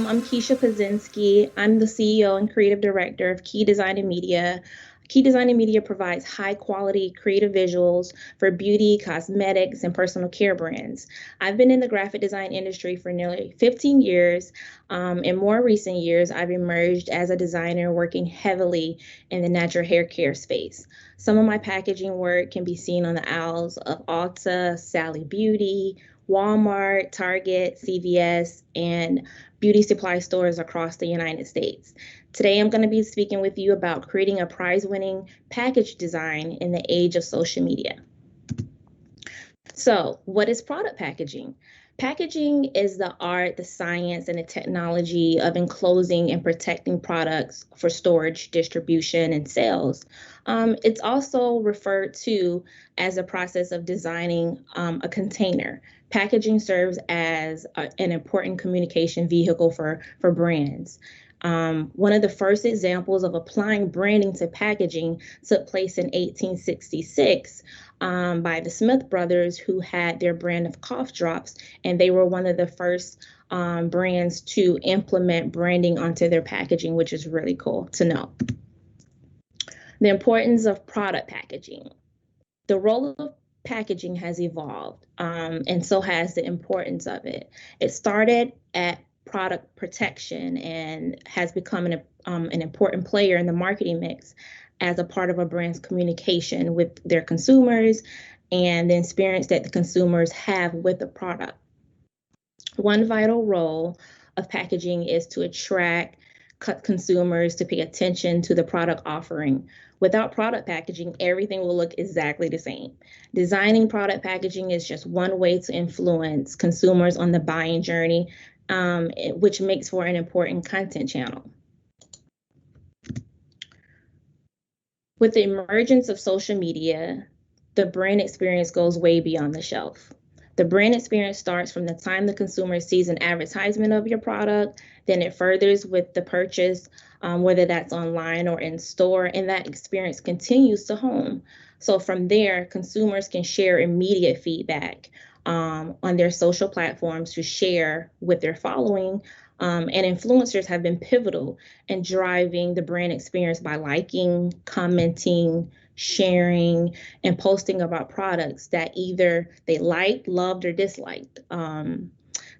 I'm Keisha Pazinski. I'm the CEO and creative director of Key Design and Media. Key Design and Media provides high quality creative visuals for beauty, cosmetics, and personal care brands. I've been in the graphic design industry for nearly 15 years. In more recent years, I've emerged as a designer working heavily in the natural hair care space. Some of my packaging work can be seen on the aisles of Ulta, Sally Beauty, Walmart, Target, CVS, and beauty supply stores across the United States. Today, I'm going to be speaking with you about creating a prize winning package design in the age of social media. So, what is product packaging? Packaging is the art, the science, and the technology of enclosing and protecting products for storage, distribution, and sales. It's also referred to as a process of designing a container. Packaging serves as an important communication vehicle for brands. One of the first examples of applying branding to packaging took place in 1866 by the Smith brothers, who had their brand of cough drops, and they were one of the first brands to implement branding onto their packaging, which is really cool to know. The importance of product packaging. The role of packaging has evolved, and so has the importance of it. It started at product protection and has become an important player in the marketing mix as a part of a brand's communication with their consumers and the experience that the consumers have with the product. One vital role of packaging is to attract consumers to pay attention to the product offering. Without product packaging, everything will look exactly the same. Designing product packaging is just one way to influence consumers on the buying journey, which makes for an important content channel. With the emergence of social media, the brand experience goes way beyond the shelf. The brand experience starts from the time the consumer sees an advertisement of your product, then it furthers with the purchase, whether that's online or in store, and that experience continues to home. So from there, consumers can share immediate feedback on their social platforms to share with their following. And influencers have been pivotal in driving the brand experience by liking, commenting, sharing, and posting about products that either they liked, loved, or disliked.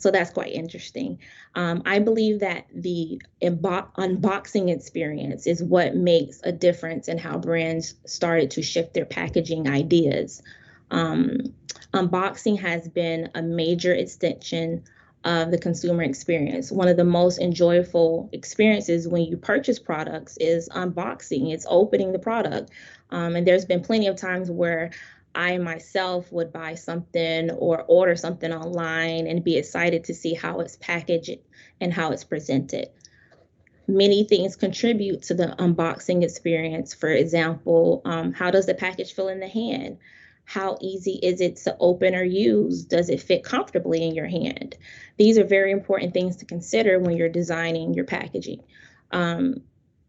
So that's quite interesting. I believe that the unboxing experience is what makes a difference in how brands started to shift their packaging ideas. Unboxing has been a major extension of the consumer experience. One of the most enjoyable experiences when you purchase products is unboxing. It's opening the product. And there's been plenty of times where I myself would buy something or order something online and be excited to see how it's packaged and how it's presented. Many things contribute to the unboxing experience. For example, how does the package feel in the hand? How easy is it to open or use? Does it fit comfortably in your hand? These are very important things to consider when you're designing your packaging.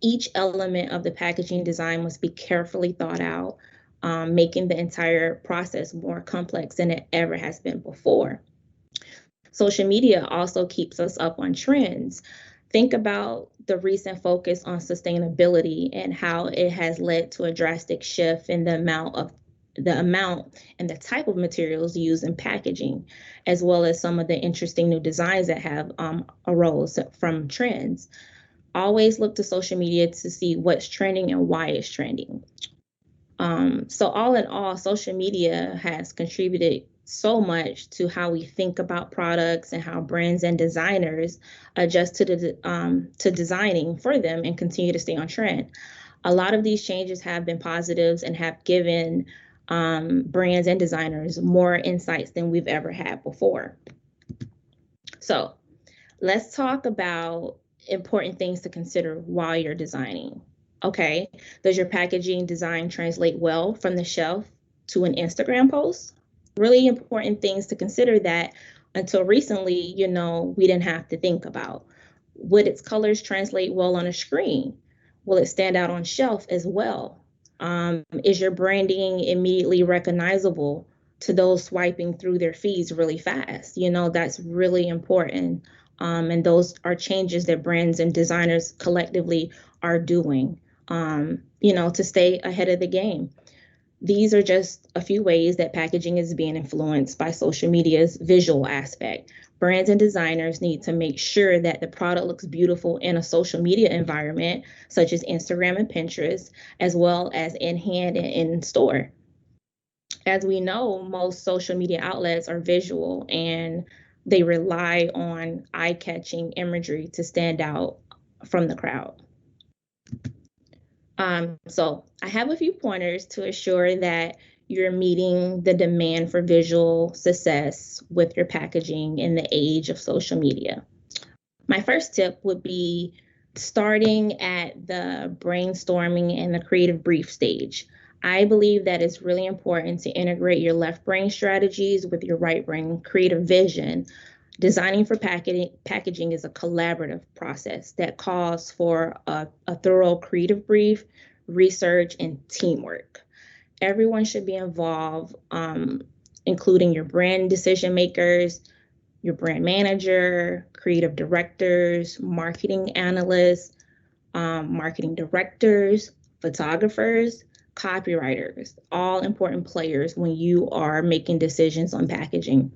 Each element of the packaging design must be carefully thought out, making the entire process more complex than it ever has been before. Social media also keeps us up on trends. Think about the recent focus on sustainability and how it has led to a drastic shift in the amount and the type of materials used in packaging, as well as some of the interesting new designs that have arose from trends. Always look to social media to see what's trending and why it's trending. So all in all, social media has contributed so much to how we think about products and how brands and designers adjust to designing for them and continue to stay on trend. A lot of these changes have been positives and have given brands and designers more insights than we've ever had before. So let's talk about important things to consider while you're designing. Okay, does your packaging design translate well from the shelf to an Instagram post? Really important things to consider that until recently, we didn't have to think about. Would its colors translate well on a screen? Will it stand out on shelf as well? Is your branding immediately recognizable to those swiping through their feeds really fast? That's really important And those are changes that brands and designers collectively are doing, to stay ahead of the game. These are just a few ways that packaging is being influenced by social media's visual aspect. Brands and designers need to make sure that the product looks beautiful in a social media environment, such as Instagram and Pinterest, as well as in hand and in store. As we know, most social media outlets are visual and they rely on eye catching imagery to stand out from the crowd. So I have a few pointers to assure that you're meeting the demand for visual success with your packaging in the age of social media. My first tip would be starting at the brainstorming and the creative brief stage. I believe that it's really important to integrate your left brain strategies with your right brain creative vision. Designing for packaging is a collaborative process that calls for a thorough creative brief, research, and teamwork. Everyone should be involved, including your brand decision makers, your brand manager, creative directors, marketing analysts, marketing directors, photographers, copywriters, all important players when you are making decisions on packaging.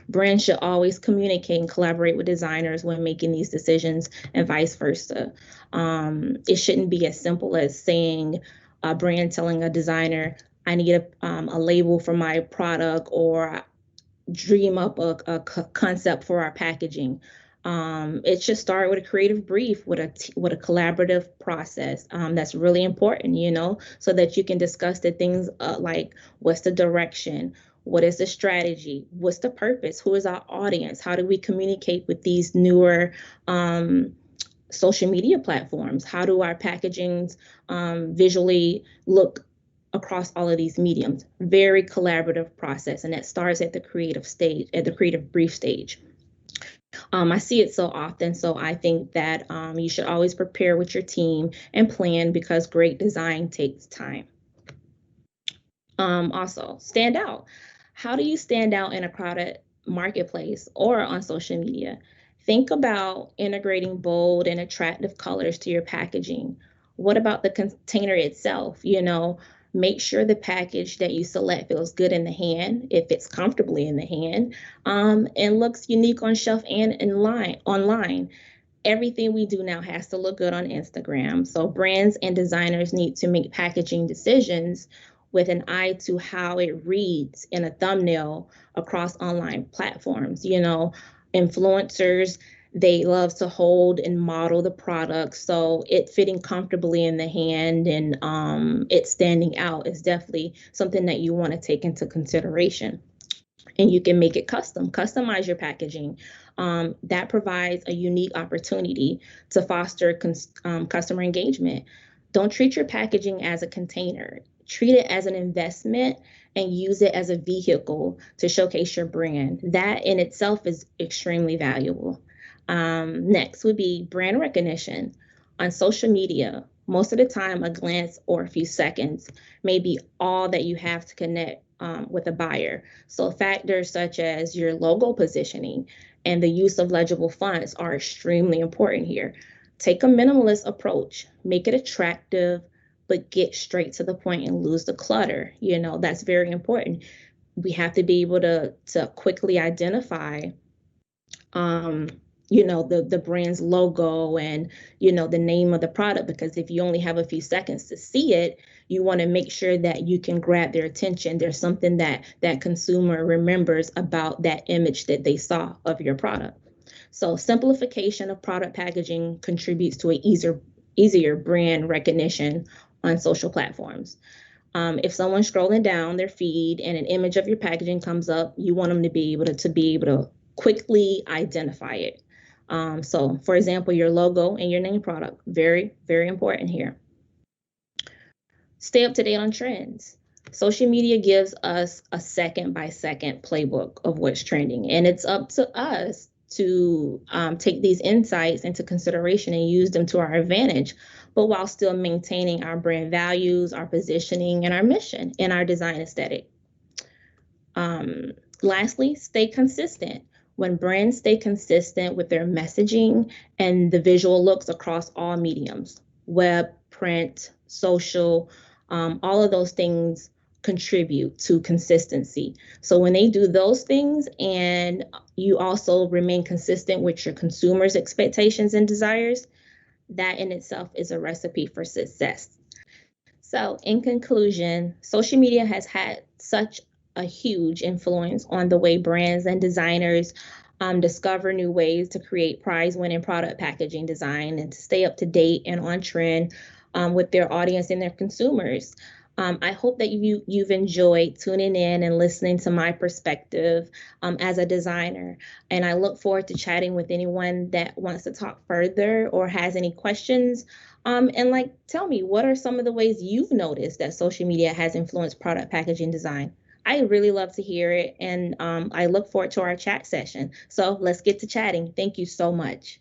Brands should always communicate and collaborate with designers when making these decisions and vice versa. It shouldn't be as simple as saying a brand telling a designer, I need a label for my product, or dream up a concept for our packaging. It should start with a creative brief, with a collaborative process. That's really important, so that you can discuss the things like what's the direction, what is the strategy, what's the purpose, who is our audience, how do we communicate with these newer social media platforms, how do our packagings visually look across all of these mediums. Very collaborative process, and that starts at the creative stage, at the creative brief stage. I see it so often, so I think that you should always prepare with your team and plan, because great design takes time. Also, stand out. How do you stand out in a crowded marketplace or on social media? Think about integrating bold and attractive colors to your packaging. What about the container itself? Make sure the package that you select feels good in the hand, it fits comfortably in the hand, and looks unique on shelf and online. Everything we do now has to look good on Instagram. So brands and designers need to make packaging decisions with an eye to how it reads in a thumbnail across online platforms. Influencers, they love to hold and model the product, so it fitting comfortably in the hand and it standing out is definitely something that you want to take into consideration. And you can make it customize your packaging. That provides a unique opportunity to foster customer engagement. Don't treat your packaging as a container. Treat it as an investment and use it as a vehicle to showcase your brand. That in itself is extremely valuable. Next would be brand recognition. On social media, most of the time, a glance or a few seconds may be all that you have to connect with a buyer. So factors such as your logo positioning and the use of legible fonts are extremely important here. Take a minimalist approach, make it attractive, but get straight to the point and lose the clutter. That's very important. We have to be able to quickly identify the brand's logo and the name of the product, because if you only have a few seconds to see it, you want to make sure that you can grab their attention. There's something that consumer remembers about that image that they saw of your product. So simplification of product packaging contributes to an easier brand recognition on social platforms. If someone's scrolling down their feed and an image of your packaging comes up, you want them to be able to quickly identify it. So for example, your logo and your name product, very, very important here. Stay up to date on trends. Social media gives us a second-by-second playbook of what's trending, and it's up to us to take these insights into consideration and use them to our advantage, but while still maintaining our brand values, our positioning, and our mission and our design aesthetic. Lastly, stay consistent. When brands stay consistent with their messaging and the visual looks across all mediums, web, print, social, all of those things contribute to consistency. So when they do those things and you also remain consistent with your consumers' expectations and desires, that in itself is a recipe for success. So, in conclusion, social media has had such a huge influence on the way brands and designers discover new ways to create prize winning product packaging design and to stay up to date and on trend with their audience and their consumers. I hope that you've enjoyed tuning in and listening to my perspective as a designer. And I look forward to chatting with anyone that wants to talk further or has any questions. And like, tell me, what are some of the ways you've noticed that social media has influenced product packaging design? I really love to hear it. And I look forward to our chat session. So let's get to chatting. Thank you so much.